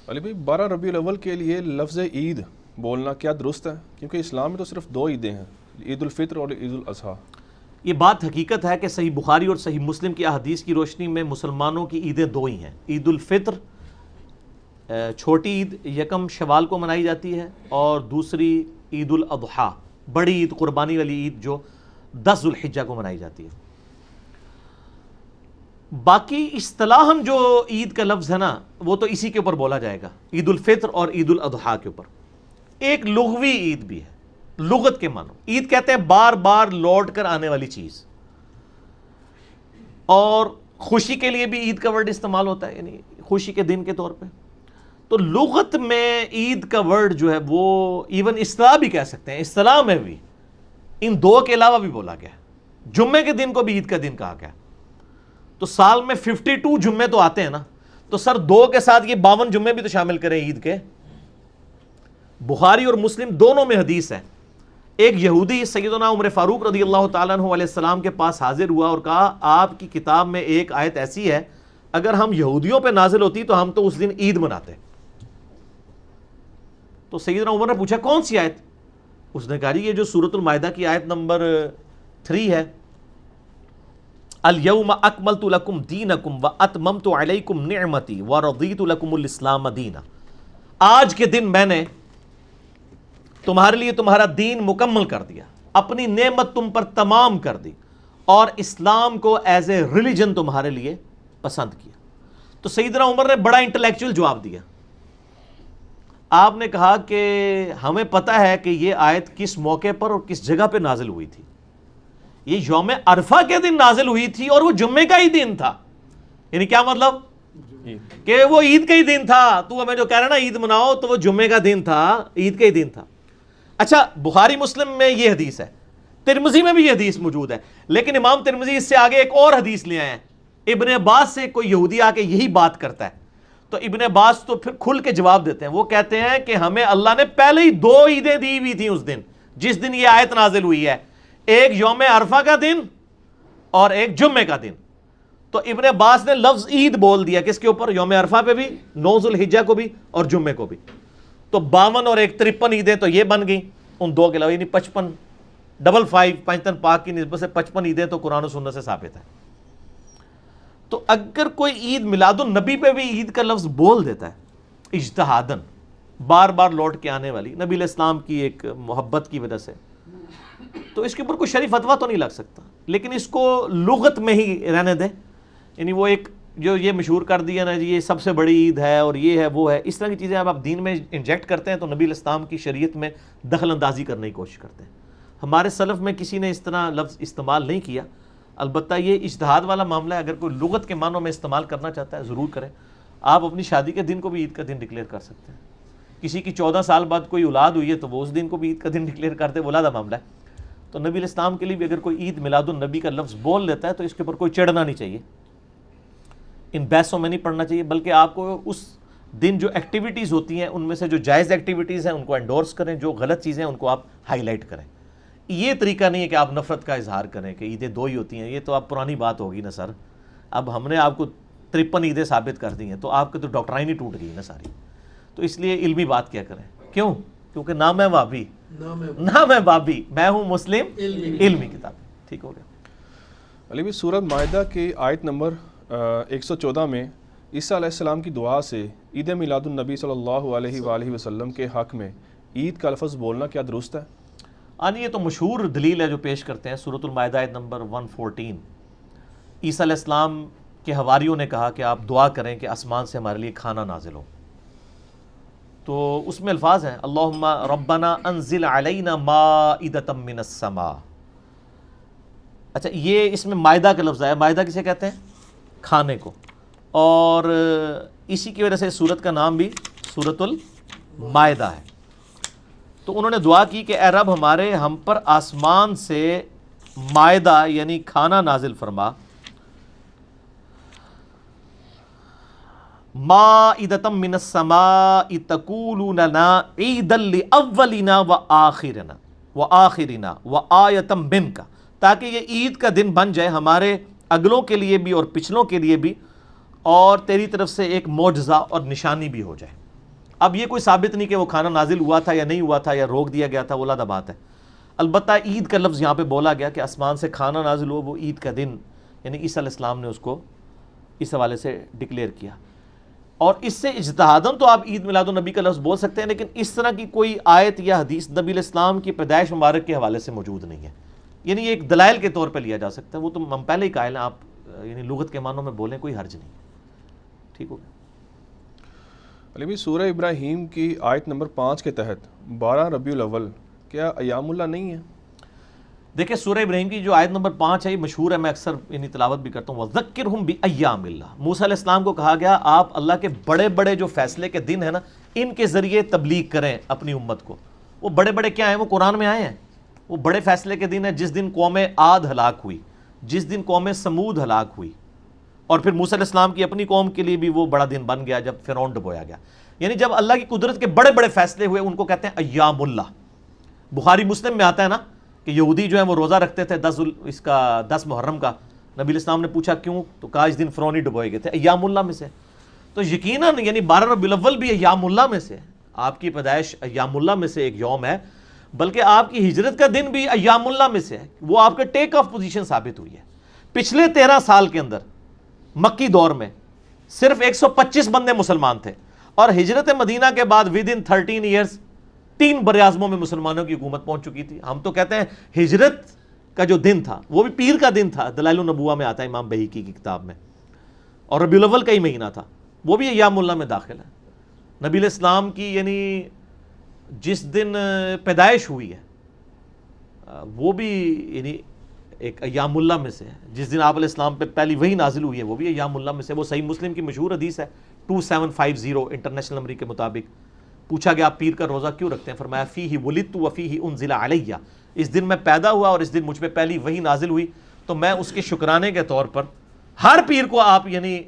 علی بھائی 12 ربیع الاول کے لیے لفظ عید بولنا کیا درست ہے؟ کیونکہ اسلام میں تو صرف 2 عیدیں ہیں، عید الفطر اور عید الاضحیٰ۔ یہ بات حقیقت ہے کہ صحیح بخاری اور صحیح مسلم کی احادیث کی روشنی میں مسلمانوں کی عیدیں 2 ہی ہیں۔ عید الفطر چھوٹی عید 1 شوال کو منائی جاتی ہے، اور دوسری عید الاضحیٰ بڑی عید، قربانی والی عید جو 10 ذو الحجہ کو منائی جاتی ہے۔ باقی اصطلاحاً جو عید کا لفظ ہے نا وہ تو اسی کے اوپر بولا جائے گا، عید الفطر اور عید الاضحیٰ کے اوپر۔ ایک لغوی عید بھی ہے، لغت کے معنوں عید کہتے ہیں بار بار لوٹ کر آنے والی چیز، اور خوشی کے لیے بھی عید کا ورڈ استعمال ہوتا ہے، یعنی خوشی کے دن کے طور پہ۔ تو لغت میں عید کا ورڈ جو ہے وہ ایون اصطلاح بھی کہہ سکتے ہیں، اصطلاح میں بھی ان 2 کے علاوہ بھی بولا گیا ہے۔ جمعے کے دن کو بھی عید کا دن کہا گیا، تو سال میں 52 جمعے تو آتے ہیں نا، تو سر 2 کے ساتھ یہ 52 جمعے بھی تو شامل کریں عید کے۔ بخاری اور مسلم دونوں میں حدیث ہے، ایک یہودی سیدنا عمر فاروق رضی اللہ تعالیٰ عنہ علیہ السلام کے پاس حاضر ہوا اور کہا آپ کی کتاب میں ایک آیت ایسی ہے، اگر ہم یہودیوں پہ نازل ہوتی تو ہم تو اس دن عید مناتے۔ تو سیدنا عمر نے پوچھا کون سی آیت؟ اس نے کہا یہ جو سورۃ المائدہ کی آیت نمبر 3 ہے، الیوم اکملت لکم دینکم واتممت علیکم نعمتی ورضیت لکم الاسلام دینا۔ آج کے دن میں نے تمہارے لیے تمہارا دین مکمل کر دیا، اپنی نعمت تم پر تمام کر دی، اور اسلام کو ایز اے ریلیجن تمہارے لیے پسند کیا۔ تو سیدنا عمر نے بڑا انٹلیکچوئل جواب دیا۔ آپ نے کہا کہ ہمیں پتہ ہے کہ یہ آیت کس موقع پر اور کس جگہ پہ نازل ہوئی تھی، یہ یوم عرفہ کے دن نازل ہوئی تھی اور وہ جمعے کا ہی دن تھا۔ یعنی کیا مطلب کہ وہ عید کا ہی دن تھا، تو ہمیں جو کہہ رہا نا عید مناؤ، تو وہ جمعے کا دن تھا، عید کا ہی دن تھا۔ اچھا بخاری مسلم میں یہ حدیث ہے، ترمذی میں بھی یہ حدیث موجود ہے، لیکن امام ترمذی اس سے آگے ایک اور حدیث لے آئے ہیں۔ ابن عباس سے کوئی یہودی آ کے یہی بات کرتا ہے، تو ابن عباس تو پھر کھل کے جواب دیتے ہیں، وہ کہتے ہیں کہ ہمیں اللہ نے پہلے ہی 2 عیدیں دی ہوئی تھیں اس دن جس دن یہ آیت نازل ہوئی ہے، ایک یوم عرفہ کا دن اور ایک جمعے کا دن۔ تو ابن عباس نے لفظ عید بول دیا کس کے اوپر؟ یوم عرفہ پہ بھی، 9 ذو الحجہ کو بھی اور جمعے کو بھی۔ تو 52 اور 53 عیدیں تو یہ بن گئیں ان 2 کے علاوہ، یعنی 55 55 پنجتن پاک کی نسبت سے 55 عیدیں تو قرآن و سنت سے ثابت ہے۔ تو اگر کوئی عید میلاد النبی پہ بھی عید کا لفظ بول دیتا ہے اجتہاداً، بار بار لوٹ کے آنے والی نبی علیہ السلام کی ایک محبت کی وجہ سے، تو اس کے اوپر کوئی شرعی فتویٰ تو نہیں لگ سکتا، لیکن اس کو لغت میں ہی رہنے دیں۔ یعنی وہ ایک جو یہ مشہور کر دیا نا جی یہ سب سے بڑی عید ہے اور یہ ہے وہ ہے، اس طرح کی چیزیں اب آپ دین میں انجیکٹ کرتے ہیں تو نبی علیہ السلام کی شریعت میں دخل اندازی کرنے کی کوشش کرتے ہیں۔ ہمارے سلف میں کسی نے اس طرح لفظ استعمال نہیں کیا، البتہ یہ اجتہاد والا معاملہ ہے، اگر کوئی لغت کے معنوں میں استعمال کرنا چاہتا ہے ضرور کریں۔ آپ اپنی شادی کے دن کو بھی عید کا دن ڈکلیئر کر سکتے ہیں، کسی کی 14 سال بعد کوئی اولاد ہوئی ہے تو وہ اس دن کو بھی عید کا دن ڈکلیئر کرتے، وہ علیحدہ معاملہ ہے۔ تو نبی علیہ السلام کے لیے بھی اگر کوئی عید میلاد النبی کا لفظ بول دیتا ہے تو اس کے اوپر کوئی چڑھنا نہیں چاہیے، ان بحثوں میں نہیں پڑھنا چاہیے، بلکہ آپ کو اس دن جو ایکٹیویٹیز ہوتی ہیں ان میں سے جو جائز ایکٹیویٹیز ہیں ان کو انڈورس کریں، جو غلط چیزیں ہیں ان کو آپ ہائی لائٹ کریں۔ یہ طریقہ نہیں ہے کہ آپ نفرت کا اظہار کریں کہ عیدیں 2 ہی ہوتی ہیں، یہ تو اب پرانی بات ہوگی نا سر، اب ہم نے آپ کو 53 عیدیں ثابت کر دی ہیں تو آپ کی تو ڈاکٹرائن ہی ٹوٹ گئی نا ساری۔ تو اس لیے علمی بات کیا کریں، کیوں؟ کیونکہ نہ میں وابی نہ میں بابی، میں ہوں مسلم علمی کتاب۔ ٹھیک ہو گیا علی بھائی سورۃ مائدہ کی آیت نمبر 114 میں عیسیٰ علیہ السلام کی دعا سے عید میلاد النبی صلی اللہ علیہ وآلہ وسلم کے حق میں عید کا لفظ بولنا کیا درست ہے؟ یہ تو مشہور دلیل ہے جو پیش کرتے ہیں، سورۃ المائدہ آیت نمبر 114۔ عیسیٰ علیہ السلام کے حواریوں نے کہا کہ آپ دعا کریں کہ آسمان سے ہمارے لیے کھانا نازل ہو، تو اس میں الفاظ ہیں اللہم ربنا انزل علینا مائدۃ من السماء۔ اچھا یہ اس میں مائدہ کا لفظ آیا، مائدہ کسے کہتے ہیں؟ کھانے کو، اور اسی کی وجہ سے سورت کا نام بھی سورۃ المائدہ ہے۔ تو انہوں نے دعا کی کہ اے رب ہم پر آسمان سے مائدہ یعنی کھانا نازل فرما، مائدۃ من السماء تکون لنا عیدا لاولنا وآخرنا وآیۃ منک، تاکہ یہ عید کا دن بن جائے ہمارے اگلوں کے لیے بھی اور پچھلوں کے لیے بھی، اور تیری طرف سے ایک معجزہ اور نشانی بھی ہو جائے۔ اب یہ کوئی ثابت نہیں کہ وہ کھانا نازل ہوا تھا یا نہیں ہوا تھا یا روک دیا گیا تھا، وہ علیحدہ بات ہے۔ البتہ عید کا لفظ یہاں پہ بولا گیا کہ آسمان سے کھانا نازل ہوا، وہ عید کا دن، یعنی عیسیٰ علیہ السلام نے اس کو اس حوالے سے ڈکلیئر کیا۔ اور اس سے اجتہاداً تو آپ عید میلاد النبی کا لفظ بول سکتے ہیں، لیکن اس طرح کی کوئی آیت یا حدیث نبی علیہ السلام کی پیدائش مبارک کے حوالے سے موجود نہیں ہے، یعنی یہ ایک دلائل کے طور پہ لیا جا سکتا ہے، وہ تو ہم پہلے ہی قائل ہیں، آپ یعنی لغت کے معنوں میں بولیں کوئی حرج نہیں۔ ٹھیک ہو گیا۔ علی بھائی سورہ ابراہیم کی آیت نمبر 5 کے تحت 12 ربیع الاول کیا ایام اللہ نہیں ہے؟ دیکھیں سورہ ابراہیم کی جو آیت نمبر 5 ہے یہ مشہور ہے، میں اکثر یعنی تلاوت بھی کرتا ہوں۔ وَذَكِّرْهُمْ بِأَيَّامِ اللَّهِ، موسیٰ علیہ السلام کو کہا گیا آپ اللہ کے بڑے بڑے جو فیصلے کے دن ہیں نا، ان کے ذریعے تبلیغ کریں اپنی امت کو۔ وہ بڑے بڑے کیا ہیں؟ وہ قرآن میں آئے ہیں۔ وہ بڑے فیصلے کے دن ہیں جس دن قوم عاد ہلاک ہوئی، جس دن قوم سمود ہلاک ہوئی، اور پھر موسیٰ علیہ السلام کی اپنی قوم کے لیے بھی وہ بڑا دن بن گیا جب فرعون ڈبویا گیا۔ یعنی جب اللہ کی قدرت کے بڑے بڑے فیصلے ہوئے ان کو کہتے ہیں ایام اللہ۔ بخاری مسلم میں آتا ہے نا کہ یہودی جو ہیں وہ روزہ رکھتے تھے 10 محرم کا، نبی علیہ السلام نے پوچھا کیوں، تو کہا اس دن فرعونی ڈبوئے گئے تھے، ایام اللہ میں سے۔ تو یقیناً یعنی 12 ربیع الاول بھی ایام اللہ میں سے، آپ کی پیدائش ایام اللہ میں سے ایک یوم ہے، بلکہ آپ کی ہجرت کا دن بھی ایام اللہ میں سے ہے، وہ آپ کے ٹیک آف پوزیشن ثابت ہوئی ہے۔ پچھلے 13 سال کے اندر مکی دور میں صرف 125 بندے مسلمان تھے، اور ہجرت مدینہ کے بعد ود ان 13 ایئرز 3 براعظموں میں مسلمانوں کی حکومت پہنچ چکی تھی۔ ہم تو کہتے ہیں ہجرت کا جو دن تھا وہ بھی پیر کا دن تھا، دلائل النبوہ میں آتا ہے امام بہیقی کی کتاب میں، اور ربیع الاول کا ہی مہینہ تھا، وہ بھی ایام اللہ میں داخل ہے۔ نبی علیہ السلام کی یعنی جس دن پیدائش ہوئی ہے وہ بھی یعنی ایک ایام اللہ میں سے ہے، جس دن آپ علیہ السلام پہ پہلی وحی نازل ہوئی ہے وہ بھی ایام اللہ میں سے۔ وہ صحیح مسلم کی مشہور حدیث ہے 2750 انٹرنیشنل نمبر کے مطابق۔ پوچھا گیا آپ پیر کا روزہ کیوں رکھتے ہیں؟ فرمایا فیہ ولدت وفیہ انزل علیہ، اس دن میں پیدا ہوا اور اس دن مجھ پہ پہلی وحی نازل ہوئی، تو میں اس کے شکرانے کے طور پر ہر پیر کو آپ یعنی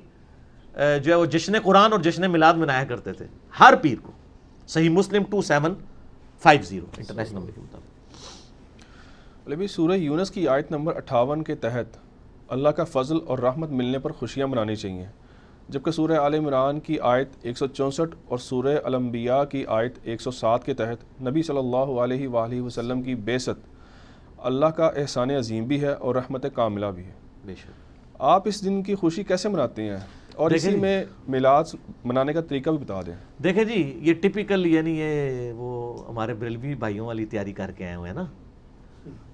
جو ہے وہ جشن قرآن اور جشن میلاد منایا کرتے تھے، ہر پیر کو۔ صحیح مسلم 2750 انٹرنیشنل نمبر کے مطابق۔ علی بھائی سورہ یونس کی آیت نمبر 58 کے تحت اللہ کا فضل اور رحمت ملنے پر خوشیاں منانی چاہیے، جبکہ سورہ آل عمران کی آیت 164 اور سورہ الانبیاء کی آیت 107 کے تحت نبی صلی اللہ علیہ وآلہ وسلم کی بعثت اللہ کا احسان عظیم بھی ہے اور رحمت کاملہ بھی ہے۔ بے شک۔ آپ اس دن کی خوشی کیسے مناتے ہیں، اور اسی میں میلاد منانے کا طریقہ بھی بتا دیں۔ دیکھیں جی یہ ٹپیکل یعنی یہ وہ ہمارے بریلوی بھائیوں والی تیاری کر کے آئے ہوئے ہیں نا،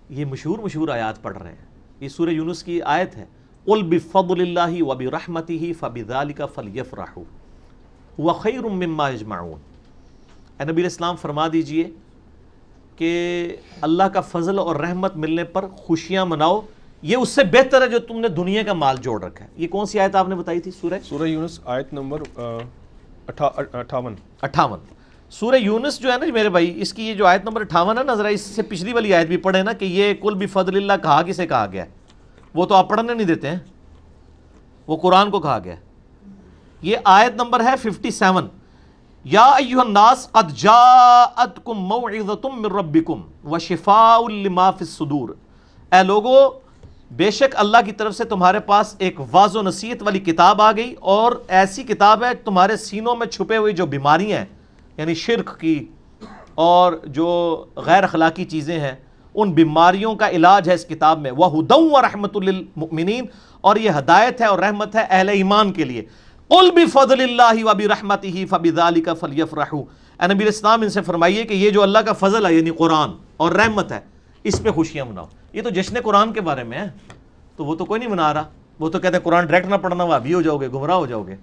یہ مشہور آیات پڑھ رہے ہیں۔ یہ سورہ یونس کی آیت ہے، قُلْ بِفَضْلِ اللَّهِ وَبِرَحْمَتِهِ فَبِذَلِكَ فَلْيَفْرَحُوا هُوَ خَيْرٌ مِّمَّا يَجْمَعُونَ۔ اے نبی علیہ السلام فرما دیجئے کہ اللہ کا فضل اور رحمت ملنے پر خوشیاں مناؤ، یہ اس سے بہتر ہے جو تم نے دنیا کا مال جوڑ رکھا ہے۔ یہ کون سی آیت آپ نے بتائی تھی؟ سورہ یونس آیت نمبر 58۔ سورہ یونس جو ہے نا میرے بھائی، اس کی یہ جو آیت نمبر 58 ہے نا، ذرا اس سے پچھلی والی آیت بھی پڑھیں نا کہ یہ قُلْ بِفَضْلِ اللَّهِ کہا کسے کہا گیا ہے؟ وہ تو آپ پڑھنے نہیں دیتے ہیں، وہ قرآن کو کہا گیا ہے۔ یہ آیت نمبر ہے 57۔ یا ایھا الناس قد جاءتکم موعظۃ من ربکم وشفاء لما فی الصدور، اے لوگو بے شک اللہ کی طرف سے تمہارے پاس ایک واضح و نصیحت والی کتاب آ گئی، اور ایسی کتاب ہے تمہارے سینوں میں چھپے ہوئی جو بیماریاں ہیں یعنی شرک کی اور جو غیر اخلاقی چیزیں ہیں، ان بیماریوں کا علاج ہے اس کتاب میں۔ وَهُدًى وَرَحْمَةٌ لِّلْمُؤْمِنِينَ، اور یہ ہدایت ہے اور رحمت ہے اہل ایمان کے لیے۔ قُلْ بِفَضْلِ اللَّهِ وَبِرَحْمَتِهِ فَبِذَلِكَ فَلْيَفْرَحُوا، اے نبی اسلام ان سے فرمائیے کہ یہ جو اللہ کا فضل ہے یعنی قرآن اور رحمت ہے، اس پہ خوشیاں مناؤ۔ یہ تو جشن قرآن کے بارے میں ہے، تو وہ تو کوئی نہیں منا رہا، وہ تو کہتے ہیں قرآن ڈائریکٹ نہ پڑھنا، وہابی ہو جاؤ گے، گمراہ ہو جاؤ گے۔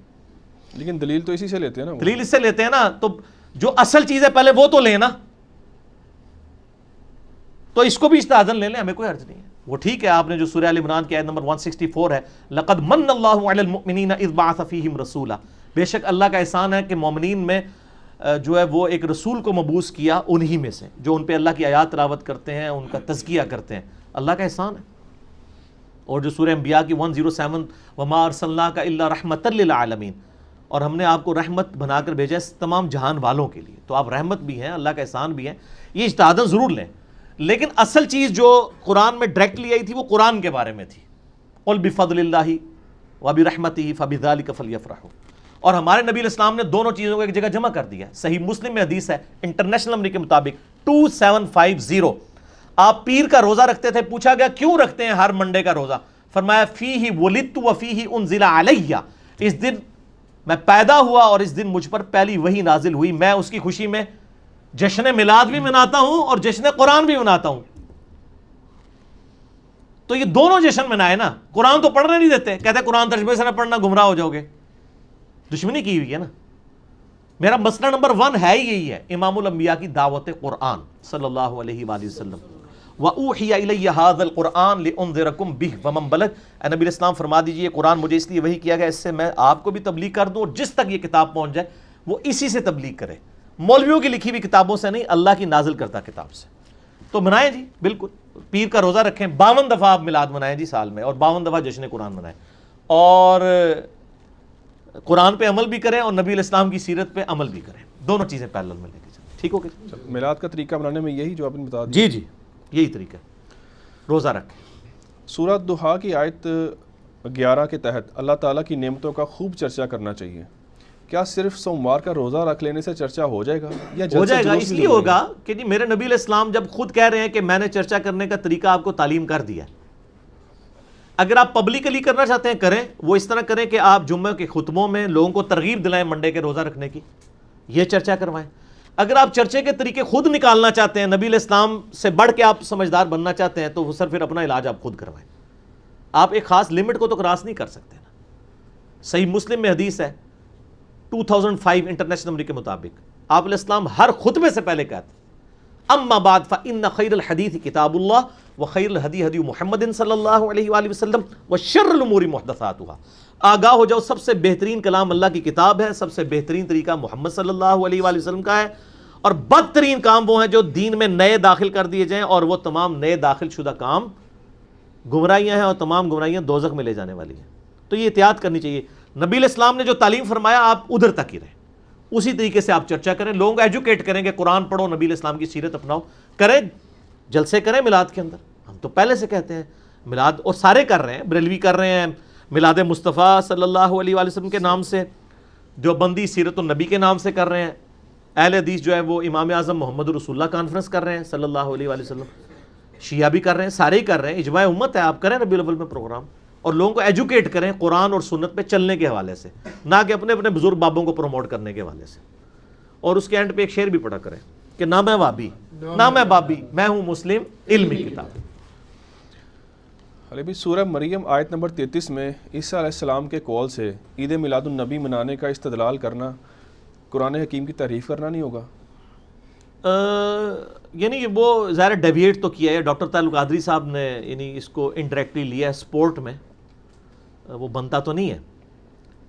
لیکن دلیل تو اسی سے لیتے ہیں نا، دلیل اس سے لیتے ہیں نا، تو جو اصل چیز ہے پہلے وہ تو لیں نا، تو اس کو بھی اجتہاداً لے لیں، ہمیں کوئی حرج نہیں ہے۔ وہ ٹھیک ہے آپ نے جو سورہ آل عمران کی آیت نمبر 164 ہے، لقد من اللہ علی المؤمنین اذ بعث فیہم رسولا، بے شک اللہ کا احسان ہے کہ مومنین میں جو ہے وہ ایک رسول کو مبعوث کیا انہی میں سے جو ان پہ اللہ کی آیات تلاوت کرتے ہیں، ان کا تزکیہ کرتے ہیں، اللہ کا احسان ہے۔ اور جو سورہ انبیاء کی 107 وما ارسلناک الا رحمۃ للعالمین، اور ہم نے آپ کو رحمت بنا کر بھیجا ہے تمام جہان والوں کے لیے، تو آپ رحمت بھی ہیں، اللہ کا احسان بھی ہے، یہ اجتہاداً ضرور لیں، لیکن اصل چیز جو قرآن میں ڈائریکٹلی آئی تھی وہ قرآن کے بارے میں تھی۔ قل بفضل اللہ وبرحمتہ فبذلک فلیفرحوا اور ہمارے نبی علیہ السلام نے دونوں چیزوں کو ایک جگہ جمع کر دیا. صحیح مسلم میں حدیث ہے انٹرنیشنل نمبر کے مطابق 2750. آپ پیر کا روزہ رکھتے تھے, پوچھا گیا کیوں رکھتے ہیں ہر منڈے کا روزہ؟ فرمایا فیہ ولدت وفیہ انزل علیہ, اس دن میں پیدا ہوا اور اس دن مجھ پر پہلی وحی نازل ہوئی, میں اس کی خوشی میں جشن میلاد بھی مناتا ہوں اور جشن قرآن بھی مناتا ہوں. تو یہ دونوں جشن منائے نا. قرآن تو پڑھنے نہیں دیتے, کہتے ہیں قرآن ترجمے سے نہ پڑھنا گمراہ ہو جاؤ گے. دشمنی کی ہوئی ہے نا. میرا مسئلہ نمبر 1 ہے یہی ہے, امام الانبیاء کی دعوت قرآن صلی اللہ علیہ وآلہ وسلم. وَأُوحِيَ إِلَيَّ هَذَا الْقُرْآنُ لِأُنذِرَكُمْ بِهِ وَمَنْ بَلَغَ. اے نبی علیہ السلام فرما دیجئے قرآن مجھے اس لیے وحی کیا گیا, اس سے میں آپ کو بھی تبلیغ کر دوں, اور جس تک یہ کتاب پہنچ جائے وہ اسی سے تبلیغ کرے. مولویوں کی لکھی ہوئی کتابوں سے نہیں, اللہ کی نازل کرتا کتاب سے. تو منائیں جی, بالکل پیر کا روزہ رکھیں, 52 دفعہ آپ میلاد منائیں جی سال میں, اور 52 دفعہ جشن قرآن منائیں, اور قرآن پہ عمل بھی کریں اور نبی علیہ السلام کی سیرت پہ عمل بھی کریں. دونوں چیزیں پیرلل میں لے کے چلیں. ٹھیک ہو گیا؟ میلاد کا طریقہ بنانے میں یہی جو آپ نے بتا دیا. جی جی یہی طریقہ ہے, روزہ رکھیں. سورہ دحا کی آیت 11 کے تحت اللہ تعالیٰ کی نعمتوں کا خوب چرچا کرنا چاہیے. کیا صرف سوموار کا روزہ رکھ لینے سے چرچا ہو جائے گا یا ہو جائے گا؟ اس لیے ہوگا کہ جی میرے نبی علیہ السلام جب خود کہہ رہے ہیں کہ میں نے چرچا کرنے کا طریقہ آپ کو تعلیم کر دیا. اگر آپ پبلکلی کرنا چاہتے ہیں کریں, وہ اس طرح کریں کہ آپ جمعہ کے خطبوں میں لوگوں کو ترغیب دلائیں منڈے کے روزہ رکھنے کی, یہ چرچا کروائیں. اگر آپ چرچے کے طریقے خود نکالنا چاہتے ہیں, نبی علیہ السلام سے بڑھ کے آپ سمجھدار بننا چاہتے ہیں, تو وہ سر پھر اپنا علاج آپ خود کروائیں. آپ ایک خاص لمٹ کو تو کراس نہیں کر سکتے نا. صحیح مسلم میں حدیث ہے 2005 انٹرنیشنل نمبر کے مطابق, آپ علیہ السلام ہر خطبے سے پہلے کہتے ہیں اما بعد فإن خیر الحدیث کتاب اللہ وخیر الہدی ہدی محمد صلی اللہ علیہ وآلہ وسلم وشر الامور محدثاتها. آگاہ ہو جاؤ, سب سے بہترین کلام اللہ کی کتاب ہے, سب سے بہترین طریقہ محمد صلی اللہ علیہ وآلہ وسلم کا ہے, اور بدترین کام وہ ہیں جو دین میں نئے داخل کر دیے جائیں, اور وہ تمام نئے داخل شدہ کام گمراہیاں ہیں, اور تمام گمراہیاں دوزخ میں لے جانے والی ہیں. تو یہ احتیاط کرنی چاہیے. نبی علیہ السلام نے جو تعلیم فرمایا آپ ادھر تک ہی رہیں, اسی طریقے سے آپ چرچا کریں, لوگوں کو ایجوکیٹ کریں کہ قرآن پڑھو, نبی علیہ السلام کی سیرت اپناؤ, کریں جلسے کریں میلاد کے اندر. ہم تو پہلے سے کہتے ہیں میلاد, اور سارے کر رہے ہیں, بریلوی کر رہے ہیں میلاد مصطفیٰ صلی اللہ علیہ وآلہ وسلم کے نام سے, دیوبندی سیرت النبی کے نام سے کر رہے ہیں, اہل حدیث جو ہے وہ امام اعظم محمد رسول اللہ کانفرنس کر رہے ہیں صلی اللہ علیہ وآلہ وسلم, شیعہ بھی کر رہے ہیں, سارے ہی کر رہے ہیں. اجماع امت ہے, آپ کریں ربیع الاول میں پروگرام, اور لوگوں کو ایجوکیٹ کریں قرآن اور سنت پہ چلنے کے حوالے سے, نہ کہ اپنے اپنے بزرگ بابوں کو پروموٹ کرنے کے حوالے سے. اور اس کے اینڈ پہ ایک شعر بھی پڑھا کریں کہ نہ میں وابی نہ میں بابی, میں ہوں مسلم علمی کتاب. علی بھی سورہ مریم آیت نمبر 33 میں عیسیٰ علیہ السلام کے قول سے عید میلاد النبی منانے کا استدلال کرنا قرآن حکیم کی تعریف کرنا نہیں ہوگا؟ یعنی وہ ظاہر ڈیویٹ تو کیا ہے, ڈاکٹر تعلق قادری صاحب نے یعنی اس کو انڈائریکٹلی لیا ہے سپورٹ میں, وہ بنتا تو نہیں ہے.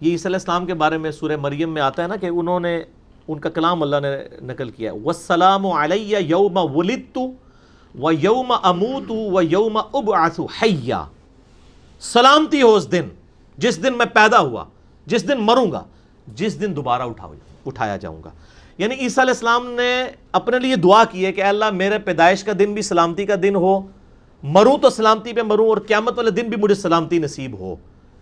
یہ عیسیٰ علیہ السلام کے بارے میں سورہ مریم میں آتا ہے نا کہ انہوں نے, ان کا کلام اللہ نے نقل کیا ہے, وَالسَّلَامُ عَلَيَّ يَوْمَ وُلِدتُّ وَيَوْمَ أَمُوتُ وَيَوْمَ أُبْعَثُ حَيًّا. سلامتی ہو اس دن جس دن میں پیدا ہوا, جس دن مروں گا, جس دن دوبارہ اٹھایا جاؤں گا. یعنی عیسیٰ علیہ السلام نے اپنے لیے دعا کی ہے کہ اے اللہ میرے پیدائش کا دن بھی سلامتی کا دن ہو, مروں تو سلامتی پہ مروں, اور قیامت والے دن بھی مجھے سلامتی نصیب ہو.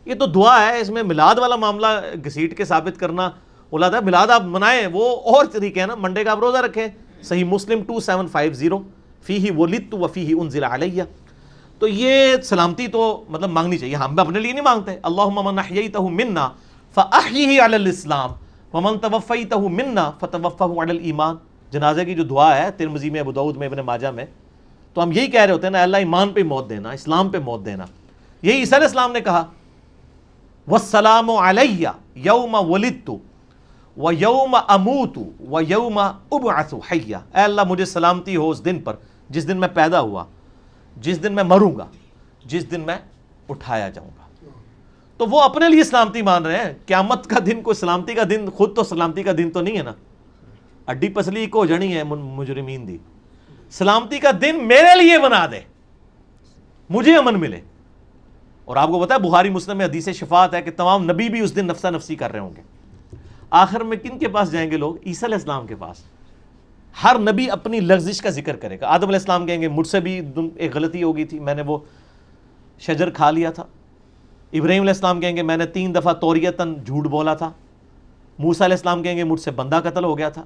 یہ تو دعا ہے, اس میں میلاد والا معاملہ گھسیٹ کے ثابت کرنا اولاد ہے. میلاد آپ منائیں, وہ اور طریقے ہیں نا, منڈے کا آپ روزہ رکھیں. صحیح مسلم 2750 فیہ ولدت وفیہ انزل علیہ. تو یہ سلامتی تو مطلب مانگنی چاہیے, ہم اپنے لیے نہیں مانگتے. اللہم من احییتہ منا فاحیہ علی الاسلام ومن توفیتہ منا فتوفہ علی الایمان. جنازے کی جو دعا ہے ترمذی میں, ابو داؤد میں, ابن ماجہ میں, تو ہم یہی کہہ رہے ہوتے ہیں نا, اللہ ایمان پہ موت دینا, اسلام پہ موت دینا. یہی عیسیٰ علیہ السلام نے کہا والسلام علی یوم ولدت ویوم اموت ویوم ابعث حیا. اے اللہ مجھے سلامتی ہو اس دن پر جس دن میں پیدا ہوا, جس دن میں مروں گا, جس دن میں اٹھایا جاؤں گا. تو وہ اپنے لیے سلامتی مان رہے ہیں. قیامت کا دن کوئی سلامتی کا دن, خود تو سلامتی کا دن تو نہیں ہے نا, اڈی پسلی کو جڑی ہے مجرمین دی. سلامتی کا دن میرے لیے بنا دے, مجھے امن ملے. اور آپ کو پتا ہے بخاری مسلم میں حدیث شفاعت ہے کہ تمام نبی بھی اس دن نفسا نفسی کر رہے ہوں گے. آخر میں کن کے پاس جائیں گے لوگ؟ عیسیٰ علیہ السلام کے پاس. ہر نبی اپنی لغزش کا ذکر کرے گا. آدم علیہ السلام کہیں گے مجھ سے بھی ایک غلطی ہو گئی تھی, میں نے وہ شجر کھا لیا تھا. ابراہیم علیہ السلام کہیں گے میں نے 3 دفعہ توریتاً جھوٹ بولا تھا. موسیٰ علیہ السلام کہیں گے مجھ سے بندہ قتل ہو گیا تھا.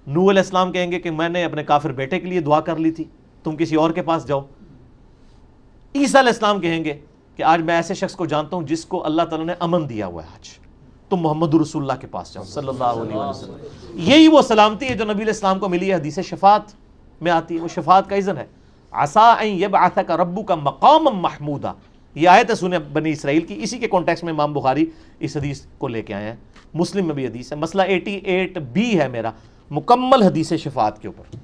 نوح علیہ السلام کہیں گے کہ میں نے اپنے کافر بیٹے کے لیے دعا کر لی تھی, تم کسی اور کے پاس جاؤ. عیسیٰ علیہ السلام کہیں گے کہ آج میں ایسے شخص کو جانتا ہوں جس کو اللہ تعالیٰ نے امن دیا ہوا ہے, آج تم محمد رسول اللہ کے پاس جاؤ صلی اللہ علیہ وسلم. یہی وہ سلامتی ہے جو نبی علیہ السلام کو ملی ہے, حدیث شفاعت میں آتی ہے. وہ شفاعت کا اذن ہے. عسیٰ ان یبعثک ربک مقاما محمودا, یہ آیت ہے سورہ بنی اسرائیل کی. اسی کے کانٹیکس میں امام بخاری اس حدیث کو لے کے آئے ہیں. مسلم میں بھی حدیث ہے. مسئلہ 88B ہے میرا, مکمل حدیث شفاعت کے اوپر.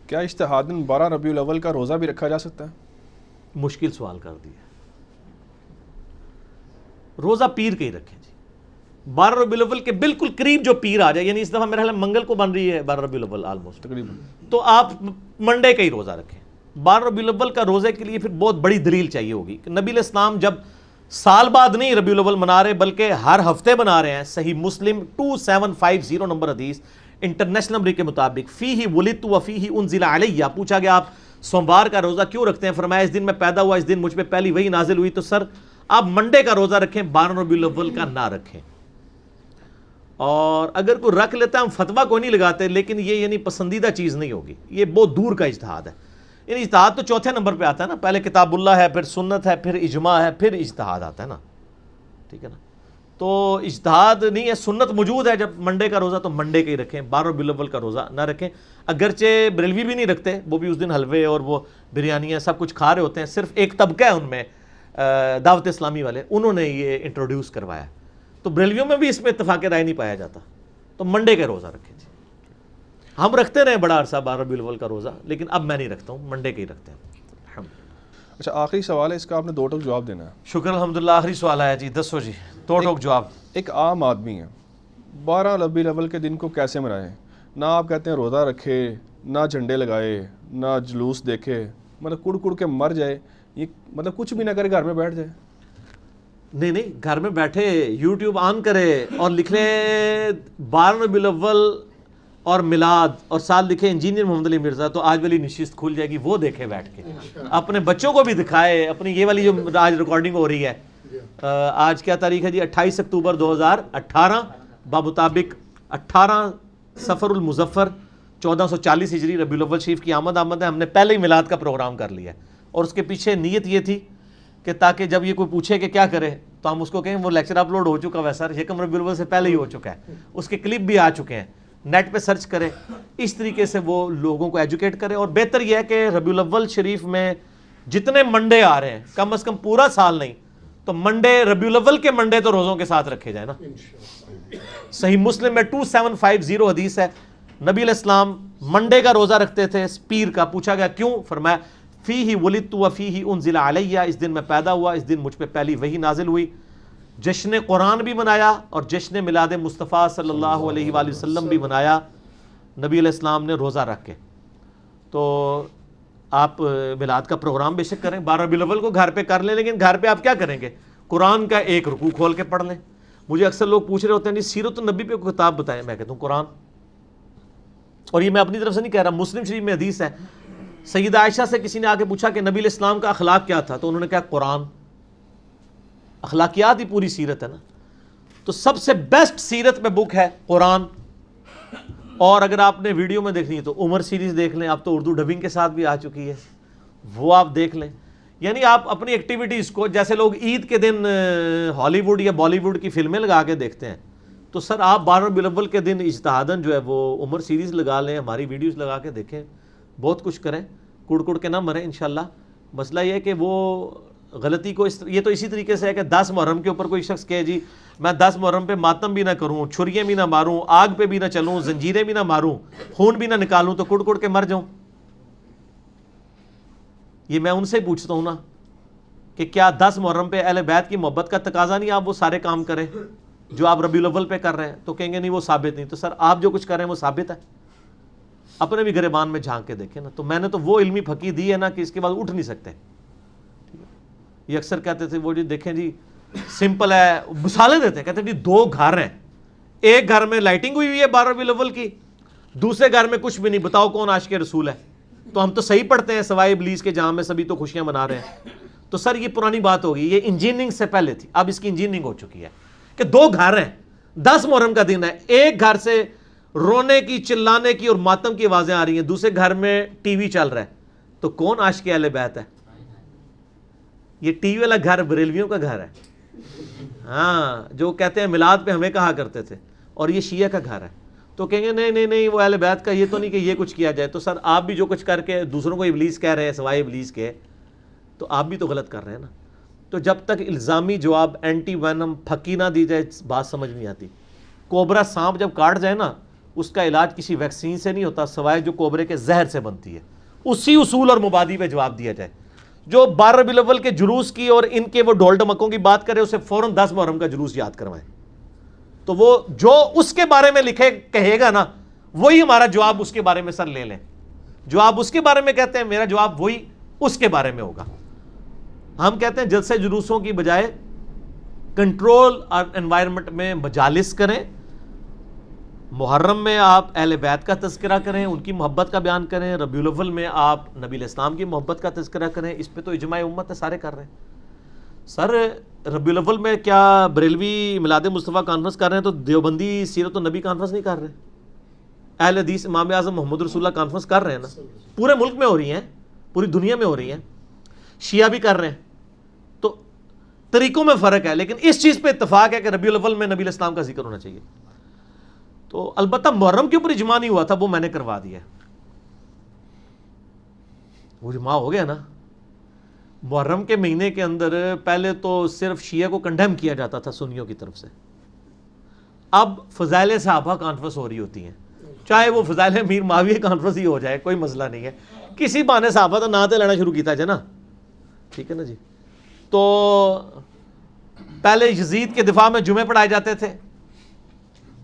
کیا اجتہاداً 12 ربیع الاول کا روزہ بھی رکھا جا سکتا ہے؟ مشکل سوال کر دیا. روزہ پیر کے ہی رکھیں جی. 12 ربیع الاول کے بالکل قریب جو پیر آ جائے, یعنی اس دفعہ میرا خیال ہے منگل کو بن رہی ہے 12 ربیع الاول آلموسٹ, تقریباً. تو آپ منڈے کا ہی روزہ رکھیں. 12 ربیع الاول کا روزے کے لیے پھر بہت بڑی دلیل چاہیے ہوگی کہ نبی علیہ السلام جب سال بعد نہیں ربیع الاول منا رہے بلکہ ہر ہفتے بنا رہے ہیں. صحیح مسلم 2750 نمبر حدیث انٹرنیشنل نمبر کے مطابق, فیہ ولدت و فیہ انزل علیہ. پوچھا گیا آپ سوموار کا روزہ کیوں رکھتے ہیں؟ فرمایا اس دن میں پیدا ہوا, اس دن مجھ پہ پہلی وحی نازل ہوئی. تو سر آپ منڈے کا روزہ رکھیں, 12 ربیع الاول کا نہ رکھیں. اور اگر کوئی رکھ لیتا ہے, ہم فتویٰ کوئی نہیں لگاتے, لیکن یہ یعنی پسندیدہ چیز نہیں ہوگی, یہ بہت دور کا اجتہاد ہے. یعنی اجتہاد تو چوتھے نمبر پہ آتا ہے نا, پہلے کتاب اللہ ہے, پھر سنت ہے, پھر اجماع ہے, پھر اجتہاد آتا ہے نا, ٹھیک ہے نا. تو اجتہاد نہیں ہے, سنت موجود ہے. جب منڈے کا روزہ تو منڈے کا ہی رکھیں, 12 ربیع الاول کا روزہ نہ رکھیں. اگرچہ بریلوی بھی نہیں رکھتے, وہ بھی اس دن حلوے اور وہ بریانیاں سب کچھ کھا رہے ہوتے ہیں. صرف ایک طبقہ ہے ان میں دعوت اسلامی والے, انہوں نے یہ انٹروڈیوس کروایا. تو بریلویوں میں بھی اس میں اتفاق رائے نہیں پایا جاتا. تو منڈے کا روزہ رکھیں جی. ہم رکھتے رہے بڑا عرصہ 12 ربیع الاول کا روزہ, لیکن اب میں نہیں رکھتا ہوں, منڈے کا ہی رکھتے ہیں. اچھا, آخری سوال ہے, اس کا آپ نے 2 ٹوک جواب دینا ہے. شکر الحمدللہ. آخری سوال آیا جی, دسو جی 2 ٹوک جواب. ایک عام آدمی ہے, 12 ربیع الاول کے دن کو کیسے منائیں؟ نہ آپ کہتے ہیں روزہ رکھے, نہ جھنڈے لگائے, نہ جلوس دیکھے, مطلب کڑ کڑ کے مر جائے, یہ مطلب کچھ بھی نہ کرے, گھر میں بیٹھ جائے. نہیں, گھر میں بیٹھے یوٹیوب آن کرے اور لکھ لے 12 ربیع الاول اور میلاد اور سال لکھے انجینئر محمد علی مرزا, تو آج والی نشست کھل جائے گی, وہ دیکھے بیٹھ کے. اپنے بچوں کو بھی دکھائے, اپنی یہ والی جو آج ریکارڈنگ ہو رہی ہے, آج کیا تاریخ ہے جی, 28 اکتوبر 2018 بمطابق 18 صفر المظفر 1440 ہجری ربیع الاول شریف کی آمد ہے. ہم نے پہلے ہی میلاد کا پروگرام کر لیا ہے, اور اس کے پیچھے نیت یہ تھی کہ تاکہ جب یہ کوئی پوچھے کہ کیا کرے تو ہم اس کو کہیں وہ لیکچر اپلوڈ ہو چکا ہے سر, یکم ربیع الاول سے پہلے ہی ہو چکا ہے, اس کے کلپ بھی آ چکے ہیں, نیٹ پہ سرچ کرے. اس طریقے سے وہ لوگوں کو ایجوکیٹ کرے. اور بہتر یہ ہے کہ ربیع الاول شریف میں جتنے منڈے آ رہے ہیں, کم از کم پورا سال نہیں تو منڈے, ربیع الاول کے منڈے تو روزوں کے ساتھ رکھے جائیں نا. صحیح مسلم میں 2750 حدیث ہے, نبی علیہ السلام منڈے کا روزہ رکھتے تھے, پیر کا. پوچھا گیا کیوں؟ فرمایا فیہ ولدت و فیہ انزل علیہ, اس دن میں پیدا ہوا, اس دن مجھ پہ پہلی وحی نازل ہوئی. جشن قرآن بھی منایا اور جشن میلاد مصطفیٰ صلی اللہ علیہ وآلہ وسلم بھی منایا نبی علیہ السلام نے روزہ رکھ کے. تو آپ میلاد کا پروگرام بے شک کریں, 12 ربیع الاول کو گھر پہ کر لیں, لیکن گھر پہ آپ کیا کریں گے؟ قرآن کا ایک رکوع کھول کے پڑھ لیں. مجھے اکثر لوگ پوچھ رہے ہوتے ہیں جی سیرت النبی پہ کوئی کتاب بتائیں, میں کہتا ہوں قرآن. اور یہ میں اپنی طرف سے نہیں کہہ رہا, مسلم شریف میں حدیث ہے, سیدہ عائشہ سے کسی نے آ کے پوچھا کہ نبی علیہ السلام کا اخلاق کیا تھا, تو انہوں نے کہا قرآن. اخلاقیات ہی پوری سیرت ہے نا. تو سب سے بیسٹ سیرت میں بک ہے قرآن. اور اگر آپ نے ویڈیو میں دیکھنی ہے تو عمر سیریز دیکھ لیں, اب تو اردو ڈبنگ کے ساتھ بھی آ چکی ہے, وہ آپ دیکھ لیں. یعنی آپ اپنی ایکٹیویٹیز کو, جیسے لوگ عید کے دن ہالی ووڈ یا بالی ووڈ کی فلمیں لگا کے دیکھتے ہیں, تو سر آپ 12 ربیع الاول کے دن اجتہاداً جو ہے وہ عمر سیریز لگا لیں, ہماری ویڈیوز لگا کے دیکھیں, بہت کچھ کریں, کڑ کڑ کے نہ مریں انشاءاللہ. مسئلہ یہ ہے کہ وہ غلطی کو یہ تو اسی طریقے سے ہے کہ 10 محرم کے اوپر کوئی شخص کہے جی میں 10 محرم پہ ماتم بھی نہ کروں, چھریاں بھی نہ ماروں, آگ پہ بھی نہ چلوں, زنجیریں بھی نہ ماروں, خون بھی نہ نکالوں, تو کڑ کڑ کے مر جاؤں. یہ میں ان سے پوچھتا ہوں نا کہ کیا 10 محرم پہ اہل بیت کی محبت کا تقاضا نہیں آپ وہ سارے کام کریں جو آپ ربیع الاول پہ کر رہے ہیں؟ تو کہیں گے نہیں وہ ثابت نہیں. تو سر آپ جو کچھ کر رہے ہیں وہ ثابت ہے, اپنے بھی گریبان میں جھانک کے دیکھیں نا. تو میں نے تو وہ علمی پھکی دی ہے نا کہ اس کے بعد اٹھ نہیں سکتے. یہ اکثر کہتے تھے وہ جی دیکھیں جی سمپل ہے, مثالیں دیتے ہیں, کہتے ہیں جی 2 گھر ہیں, ایک گھر میں لائٹنگ ہوئی ہے 12 ربیع الاول کی, دوسرے گھر میں کچھ بھی نہیں, بتاؤ کون عاشق رسول ہے؟ تو ہم تو صحیح پڑھتے ہیں سوائے ابلیس کے, جہاں میں سبھی تو خوشیاں منا رہے ہیں. تو سر یہ پرانی بات ہوگی, یہ انجینئرنگ سے پہلے تھی, اب اس کی انجینئرنگ ہو چکی ہے کہ 2 گھر ہیں, 10 محرم کا دن ہے، ایک گھر سے رونے کی، چلانے کی اور ماتم کی آوازیں آ رہی ہیں، دوسرے گھر میں ٹی وی چل رہا ہے، تو کون عاشق اہل بیت ہے؟ یہ ٹی وی والا گھر بریلویوں کا گھر ہے، ہاں، جو کہتے ہیں میلاد پہ ہمیں کہا کرتے تھے، اور یہ شیعہ کا گھر ہے، تو کہیں گے نہیں نہیں نہیں وہ اہل بیت کا یہ تو نہیں کہ یہ کچھ کیا جائے. تو سر آپ بھی جو کچھ کر کے دوسروں کو ابلیس کہہ رہے ہیں سوائے ابلیس کے، تو آپ بھی تو غلط کر رہے ہیں نا. تو جب تک الزامی جواب اینٹی وینم پھکی نہ دی جائے بات سمجھ نہیں آتی. کوبرا سانپ جب کاٹ جائے نا اس کا علاج کسی ویکسین سے نہیں ہوتا سوائے جو کوبرے کے زہر سے بنتی ہے. اسی اصول اور مبادی پہ جواب دیا جائے. جو 12 ربیع الاول کے جلوس کی اور ان کے وہ ڈھول ڈمکوں کی بات کرے اسے فوراً 10 محرم کا جلوس یاد کروائیں. تو وہ جو اس کے بارے میں لکھے کہے گا نا وہی ہمارا جواب اس کے بارے میں سر لے لیں. جو آپ اس کے بارے میں کہتے ہیں میرا جواب وہی اس کے بارے میں ہوگا. ہم کہتے ہیں جلسے جلوسوں کی بجائے کنٹرول اور انوائرمنٹ میں مجالس کریں. محرم میں آپ اہل بیت کا تذکرہ کریں، ان کی محبت کا بیان کریں. ربیع الاول میں آپ نبی الاسلام کی محبت کا تذکرہ کریں. اس پہ تو اجماع امت ہے، سارے کر رہے ہیں. سر ربیع الاول میں کیا بریلوی میلاد مصطفیٰ کانفرنس کر رہے ہیں تو دیوبندی سیرت النبی کانفرنس نہیں کر رہے؟ اہل حدیث امام اعظم محمد رسول اللہ کانفرنس کر رہے ہیں نا. پورے ملک میں ہو رہی ہیں، پوری دنیا میں ہو رہی ہیں. شیعہ بھی کر رہے ہیں. تو طریقوں میں فرق ہے، لیکن اس چیز پہ اتفاق ہے کہ ربیع الاول میں نبی الاسلام کا ذکر ہونا چاہیے. تو البتہ محرم کے اوپر اجماع نہیں ہوا تھا، وہ میں نے کروا دیا. وہ اجماع ہو گیا نا. محرم کے مہینے کے اندر پہلے تو صرف شیعہ کو کنڈیم کیا جاتا تھا سنیوں کی طرف سے. اب فضائل صحابہ کانفرنس ہو رہی ہوتی ہیں، چاہے وہ فضائل امیر معاویہ کانفرنس ہی ہو جائے، کوئی مسئلہ نہیں ہے. کسی بہانے صحابہ تو نہ تے لینا شروع کیتا ہے نا. ٹھیک ہے نا جی. تو پہلے یزید کے دفاع میں جمعے پڑھائے جاتے تھے،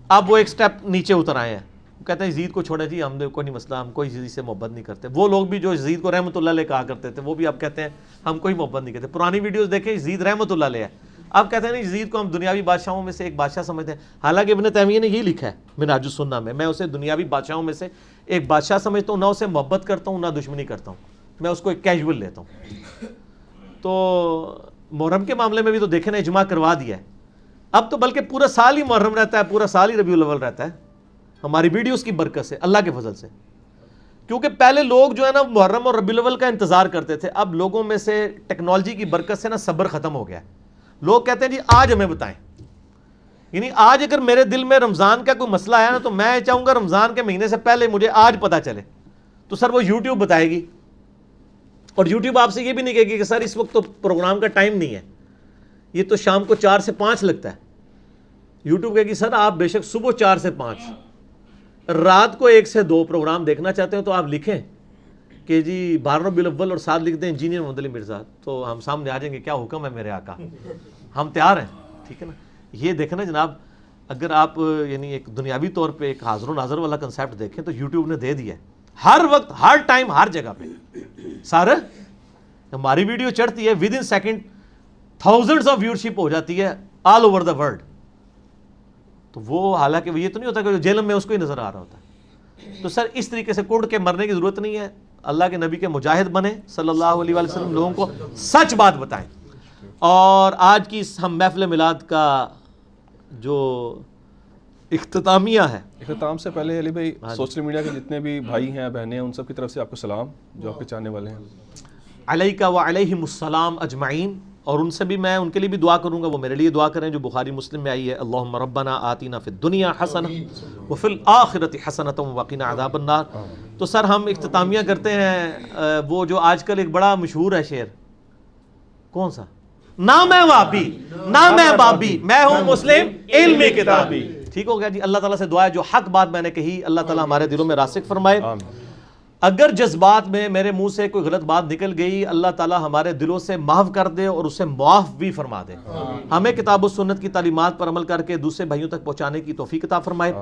اب وہ ایک سٹیپ نیچے اتر آئے ہیں. کہتے ہیں یزید کو چھوڑے جی، ہم کوئی نہیں مسئلہ، ہم کوئی یزید سے محبت نہیں کرتے. وہ لوگ بھی جو یزید کو رحمت اللہ علیہ کہا کرتے تھے وہ بھی اب کہتے ہیں ہم کوئی محبت نہیں کرتے. پرانی ویڈیوز دیکھیں یزید رحمت اللہ علیہ ہے، اب کہتے ہیں نہیں یزید کو ہم دنیاوی بادشاہوں میں سے ایک بادشاہ سمجھتے ہیں. حالانکہ ابن تیمیہ نے یہی لکھا ہے منہاج السنہ میں اسے دنیاوی بادشاہوں میں سے ایک بادشاہ سمجھتا ہوں، نہ اسے محبت کرتا ہوں نہ دشمنی کرتا ہوں، میں اس کو ایک کیجول لیتا ہوں. تو محرم کے معاملے میں بھی تو دیکھیں نا اجماع کروا دیا ہے. اب تو بلکہ پورا سال ہی محرم رہتا ہے، پورا سال ہی ربیع الاول رہتا ہے ہماری ویڈیوز کی برکت سے، اللہ کے فضل سے. کیونکہ پہلے لوگ جو ہے نا محرم اور ربیع الاول کا انتظار کرتے تھے. اب لوگوں میں سے ٹیکنالوجی کی برکت سے نا صبر ختم ہو گیا ہے. لوگ کہتے ہیں جی آج ہمیں بتائیں. یعنی آج اگر میرے دل میں رمضان کا کوئی مسئلہ آیا نا تو میں چاہوں گا رمضان کے مہینے سے پہلے مجھے آج پتہ چلے. تو سر وہ یوٹیوب بتائے گی، اور یوٹیوب آپ سے یہ بھی نہیں کہے گی کہ سر اس وقت تو پروگرام کا ٹائم نہیں ہے، یہ تو شام کو 4 سے 5 لگتا ہے. یوٹیوب کہے گی سر آپ بے شک صبح 4 سے 5، رات کو 1 سے 2 پروگرام دیکھنا چاہتے ہو تو آپ لکھیں کہ جی 12 ربیع الاول اور ساتھ لکھ دیں انجینئر محمد علی مرزا، تو ہم سامنے آ جائیں گے کیا حکم ہے میرے آقا، ہم تیار ہیں. ٹھیک ہے نا. یہ دیکھیں نا جناب، اگر آپ یعنی ایک دنیاوی طور پہ ایک حاضر و ناظر والا کنسیپٹ دیکھیں تو یوٹیوب نے دے دیا ہے ہر وقت ہر ٹائم ہر جگہ پہ. سارے ہماری ویڈیو چڑھتی ہے within second thousands of viewership ہو جاتی ہے آل اوور دا ورلڈ. تو وہ حالانکہ وہ یہ تو نہیں ہوتا کہ جو جیلم میں اس کو ہی نظر آ رہا ہوتا ہے. تو سر اس طریقے سے کڑ کے مرنے کی ضرورت نہیں ہے. اللہ کے نبی کے مجاہد بنے صلی اللہ علیہ وآلہ وسلم، لوگوں کو سچ بات بتائیں. اور آج کی ہم محفل میلاد کا جو اختتامیہ ہے، اختتام سے پہلے علی بھائی سوشل میڈیا کے جتنے بھی بھائی ہیں بہنیں ہیں ان سب کی طرف سے آپ کو سلام جو آپ کے چاہنے والے ہیں. علیکہ وعلیہم السلام اجمعین. اور ان سے بھی میں ان کے لیے بھی دعا کروں گا، وہ میرے لیے دعا کریں جو بخاری مسلم میں آئی ہے اللہم ربنا آتینا فی الدنیا حسنہ وفی الآخرۃ حسنۃ وقنا عذاب النار. تو سر ہم اختتامیہ کرتے ہیں وہ جو آج کل ایک بڑا مشہور ہے شعر، کون سا؟ نہ میں وابی نہ میں بابی، میں ہوں مسلم علمی کتابی. ٹھیک ہو گیا جی. اللہ تعالیٰ سے دعا ہے جو حق بات میں نے کہی اللہ تعالیٰ ہمارے دلوں میں راسخ فرمائے. اگر جذبات میں میرے منہ سے کوئی غلط بات نکل گئی اللہ تعالیٰ ہمارے دلوں سے معاف کر دے اور اسے معاف بھی فرما دے. ہمیں کتاب و سنت کی تعلیمات پر عمل کر کے دوسرے بھائیوں تک پہنچانے کی توفیق عطا فرمائے.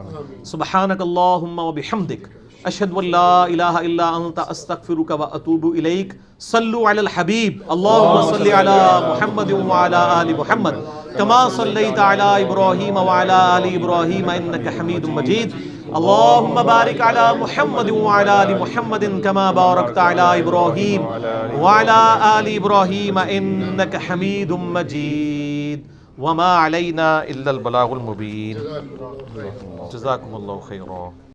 سبحانک اللہم و بحمدک اشہد ان لا الہ الا انت استغفرک و اتوب الیک. صلو علی الحبیب اللہم صلی علی محمد وعلی آل محمد کما صلیت علی ابراہیم وعلی آل ابراہیم انک حمید مجید. اللہم بارک علی محمد وعلی آل محمد کما بارکت علی ابراہیم وعلی آل ابراہیم انک حمید مجید. وما علینا الا البلاغ المبین. جزاکم اللہ خیرا.